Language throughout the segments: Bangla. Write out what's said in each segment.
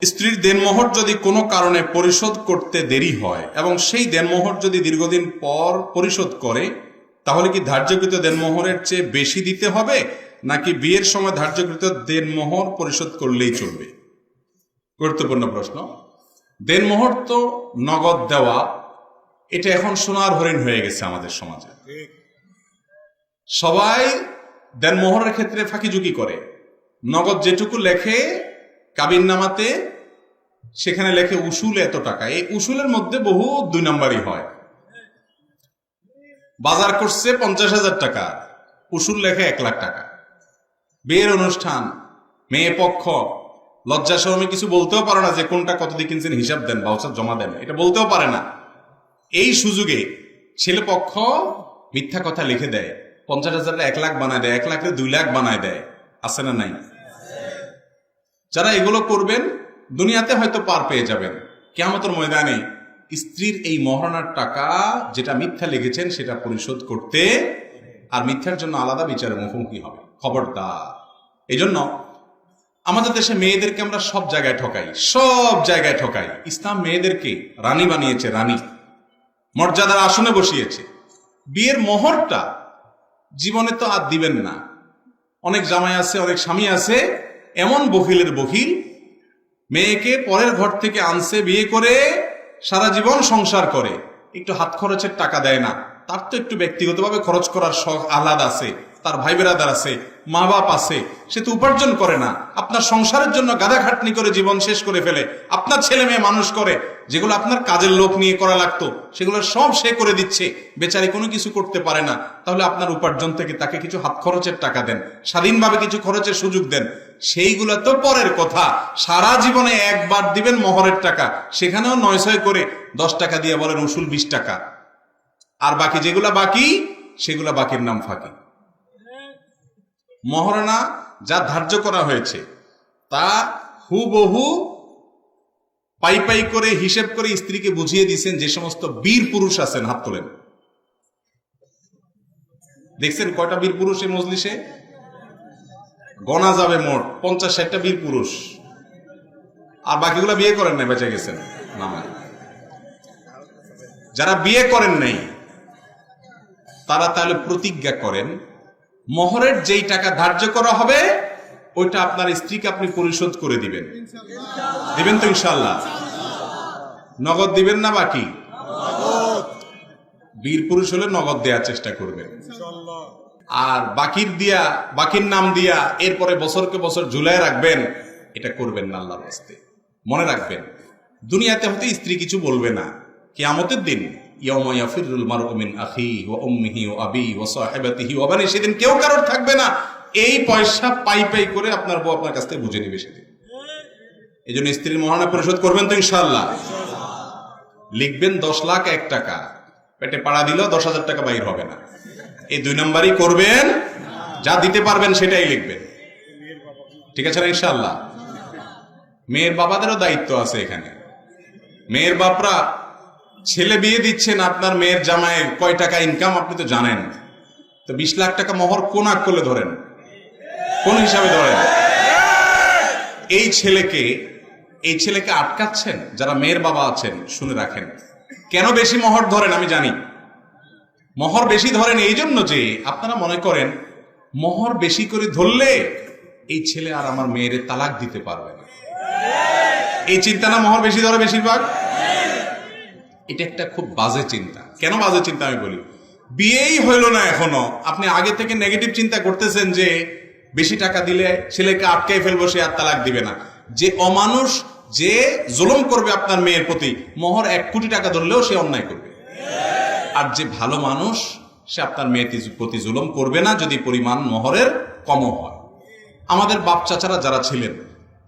স্ত্রীর দেনমোহর যদি কোনো কারণে পরিশোধ করতে দেরি হয় এবং সেই দেনমোহর যদি দীর্ঘদিন পর পরিশোধ করে, তাহলে কি ধার্যকৃত দেনমোহরের চেয়ে বেশি দিতে হবে, নাকি বিয়ের সময় ধার্যকৃত দেনমোহর পরিশোধ করলেই চলবে? গুরুত্বপূর্ণ প্রশ্ন। দেনমোহর তো নগদ দেওয়া, এটা এখন সোনার হরিণ হয়ে গেছে আমাদের সমাজে। সবাই দেনমোহরের ক্ষেত্রে ফাঁকিঝুঁকি করে। নগদ যেটুকু লেখে কাবিননামাতে, সেখানে লেখে উসুল এত টাকা। এই উসুলের মধ্যে বহু 2 নাম্বারই হয়। বাজার করছে 50,000 টাকা, উসুল লেখে 1 লাখ টাকা। বিয়ের অনুষ্ঠান, মেয়ে পক্ষ লজ্জা শরমে কিছু বলতেও পারে না যে কোনটা কত দিয়ে কিনছেন, হিসাব দেন, ভাউচার জমা দেন, এটা বলতেও পারে না। এই সুযোগে ছেলে পক্ষ মিথ্যা কথা লিখে দেয়, 50,000 1 লাখ বানায় দেয়, 1 লাখে 2 লাখ বানায় দেয়। আছে না নাই? যারা এগুলো করবেন দুনিয়াতে হয়তো পার পেয়ে যাবেন, কিয়ামতের ময়দানে স্ত্রীর এই মহারণার টাকা যেটা মিথ্যা লিখেছেন সেটা পরিশোধ করতে, আর মিথ্যার জন্য আলাদা বিচারের মুখোমুখি হবে। খবরদার। এই জন্য আমাদের দেশে মেয়েদেরকে আমরা সব জায়গায় ঠকাই, সব জায়গায় ঠকাই। ইসলাম মেয়েদেরকে রানী বানিয়েছে, রানী, মর্যাদার আসনে বসিয়েছে। বিয়ের মোহরটা জীবনে তো আর দিবেন না। অনেক জামাই আছে, অনেক স্বামী আছে, এমন বখিলের বখিল, মেয়েকে পরের ঘর থেকে আনছে, বিয়ে করে সারা জীবন সংসার করে, একটু হাত খরচের টাকা দেয় না। তার তো একটু ব্যক্তিগতভাবে খরচ করার শখ আহ্লাদ আছে, তার ভাই বেরাদার আছে, মা বাপ আছে, সে তো উপার্জন করে না। আপনার সংসারের জন্য গাদা খাটনি করে জীবন শেষ করে ফেলে, আপনার ছেলে মেয়ে মানুষ করে, যেগুলো আপনার কাজের লোক নিয়ে করা লাগতো সেগুলো সব সে করে দিচ্ছে, বেচারি কোনো কিছু করতে পারে না। তাহলে আপনার উপার্জন থেকে তাকে কিছু হাত খরচের টাকা দেন, স্বাধীনভাবে কিছু খরচের সুযোগ দেন। সেইগুলো তো পরের কথা। সারা জীবনে একবার দিবেন মোহরের টাকা, সেখানেও 900 করে 10 টাকা দিয়ে বলেন উসুল 20 টাকা, আর বাকি যেগুলা বাকি সেগুলা বাকির নাম ফাঁকি। মহারণা যা ধার্য করা হয়েছে তা হুবহু পাই পাই করে হিসেব করে স্ত্রীকে বুঝিয়ে দিয়েছেন। যে সমস্ত বীর পুরুষ আছেন, হাত তোলেন। দেখছেন কয়টা বীর পুরুষ এই মজলিসে? গণা যাবে মোট 50-60টা বীর পুরুষ। আর বাকিগুলা বিয়ে করেন নাই, বেঁচে গেছেন নামে। যারা বিয়ে করেন নাই তারা তাহলে প্রতিজ্ঞা করেন, মোহরের যেই টাকা ধার্য করা হবে ওইটা আপনার স্ত্রীকে আপনি পরিশোধ করে দিবেন। দিবেন তো ইনশাআল্লাহ? নগদ দিবেন না বাকি? বীর পুরুষ হলে নগদ দেওয়ার চেষ্টা করবেন। আর বাকির নাম দিয়া এরপরে বছরকে বছর ঝুলায় রাখবেন, এটা করবেন না আল্লাহর রাস্তে। মনে রাখবেন, দুনিয়াতে হতে স্ত্রী কিছু বলবে না। কিয়ামতের দিন ইয়াউমা ইয়াফিরুল মারউ মিন আখিহি ওয়া উম্মিহি ওয়া আবিহি ওয়া সাহিবাতিহি ওয়া বানি, সেদিন কেউ কারোর থাকবে না। এই পয়সা পাই পাই করে আপনার বউ আপনার কাছ থেকে বুঝে নেবে সেদিন। এই জন্য স্ত্রীর মহারণা পরিশোধ করবেন তো ইনশাআল্লাহ? লিখবেন 10 লাখ 1 টাকা, পেটে পাড়া দিলেও 10,000 টাকা বাইর হবে না। এই 2 নাম্বারই করবেন, যা দিতে পারবেন সেটাই লিখবেন। ঠিক আছে না ইনশাআল্লাহ? মেয়ের বাবাদেরও দায়িত্ব আছে এখানে। মেয়ের বাপরা ছেলে বিয়ে দিচ্ছেন, আপনার মেয়ের জামাইয়ের কয় টাকা ইনকাম আপনি তো জানেন। তো 20 লাখ টাকা মোহর কোন আকলে ধরেন, কোন হিসাবে ধরেন? এই ছেলেকে আটকাচ্ছেন। যারা মেয়ের বাবা আছেন শুনে রাখেন, কেন বেশি মোহর ধরেন আমি জানি। মোহর বেশি ধরেন এই জন্য যে আপনারা মনে করেন মোহর বেশি করে ধরলে এই ছেলে আর আমার মেয়ের তালাক দিতে পারবে না। এই চিন্তা না মোহর বেশি ধরে বেশিরভাগ? এটা একটা খুব বাজে চিন্তা। কেন বাজে চিন্তা আমি বলি, বিয়েই হইল না এখনো, আপনি আগে থেকে নেগেটিভ চিন্তা করতেছেন যে বেশি টাকা দিলে ছেলেকে আটকাই ফেলবো, সে আর তালাক দিবে না। যে অমানুষ, যে জুলুম করবে আপনার মেয়ের প্রতি, মোহর 1 কোটি টাকা ধরলেও সে অন্যায় করবে। আর যে ভালো মানুষ, সে আপনার মেয়ের প্রতি জুলুম করবে না যদি পরিমাণ মোহরের কমও হয়। আমাদের বাপ চাচারা যারা ছিলেন,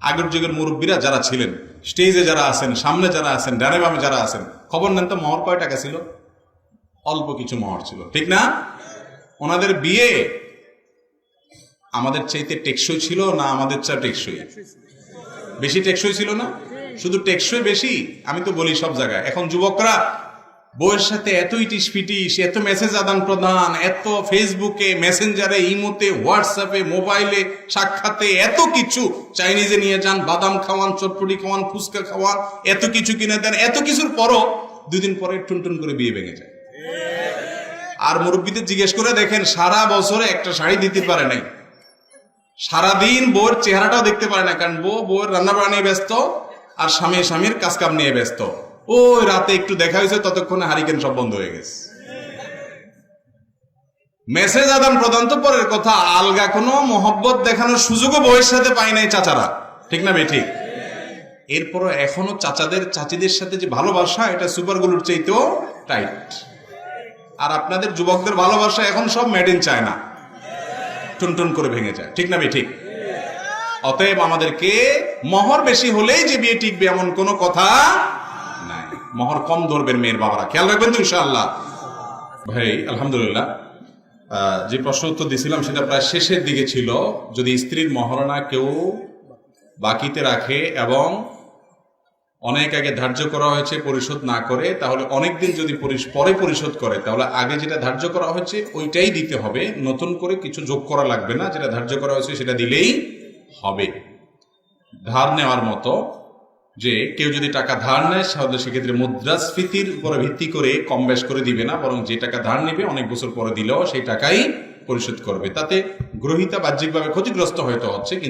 আগের যুগের মুরব্বীরা যারা ছিলেন, স্টেজে যারা আছেন, সামনে যারা আছেন, ডানে বামে যারা আছেন, খবর নেন তো মোহর কয় টাকা ছিল? অল্প কিছু মোহর ছিল, ঠিক না? ওনাদের বিয়ে আমাদের চাইতে টেকসই ছিল না আমাদের চেয়ে টেকসই? বেশি টেকসই ছিল না? শুধু টেকসই বেশি আমি তো বলি সব জায়গায়। এখন যুবকরা বউয়ের সাথে এত ইটিস পিটিস, এত মেসেজ আদান প্রদান, এত ফেসবুকে, মেসেঞ্জারে, ইমোতে, হোয়াটসঅ্যাপে, মোবাইলে, সাক্ষাতে, এত কিছু, চাইনিজে নিয়ে যান, বাদাম খাওয়ান, চটপটি খাওয়ান, ফুচকা খাওয়ান, এত কিছু কিনে দেন, এত কিছুর পরও 2 দিন পরে টুনটুন করে বিয়ে ভেঙে যায়। আর মুরব্বীদের জিজ্ঞেস করে দেখেন, সারা বছরে একটা শাড়ি দিতে পারে নাই, সারাদিন বউয়ের চেহারাটাও দেখতে পারে না, কারণ বউয়ের রান্না বান্না নিয়ে ব্যস্ত, আর স্বামীর কাজকাম নিয়ে ব্যস্ত। ওই রাতে একটু দেখা হয়েছে, ততক্ষণে হারিকেন সব বন্ধ হয়ে গেছে। মেসেজ আদান প্রদান তো পরের কথা, আলগা কোনো মহব্বত দেখানোর সুযোগও বউয়ের সাথে পায় নাই চাচারা, ঠিক না বেঠিক? এরপরও এখনো চাচিদের সাথে যে ভালোবাসা, এটা সুপারগুলোর চাইতেও টাইট। আর আপনাদের যুবকদের ভালোবাসা এখন সব মেড ইন চায়না, টুনটুন করে ভেঙে যায়, ঠিক না বেঠিক? অতএব আমাদেরকে মোহর বেশি হলেই যে বিয়ে টিকবে এমন কোনো কথা নাই। মোহর কম ধরবেন মেয়ের বাবারা, খেয়াল রাখবেন তো ইনশাআল্লাহ। ভাই আলহামদুলিল্লাহ, যে প্রশ্ন উত্তর দিয়েছিলাম সেটা প্রায় শেষের দিকে ছিল। যদি স্ত্রীর মহারণা কেউ বাকিতে রাখে এবং অনেক আগে ধার্য করা হয়েছে পরিশোধ না করে, তাহলে অনেকদিন যদি পরে পরিশোধ করে, তাহলে আগে যেটা ধার্য করা হয়েছে ওইটাই দিতে হবে, নতুন করে কিছু যোগ করা লাগবে না, যেটা ধার্য করা হয়েছে সেটা দিলেই হবে। ধার নেওয়ার মতো, যে কেউ যদি টাকা ধার নেয় তাহলে সেক্ষেত্রে মুদ্রাস্ফীতির উপরে ভিত্তি করে কম বেশ করে দিবে না, বরং যে টাকা ধার নেবে অনেক বছর পরে দিলেও সেই টাকাই পরিশোধ করবে। তাতে গ্রহীতা বাহ্যিকভাবে ক্ষতিগ্রস্ত হয়তো হচ্ছে, কিন্তু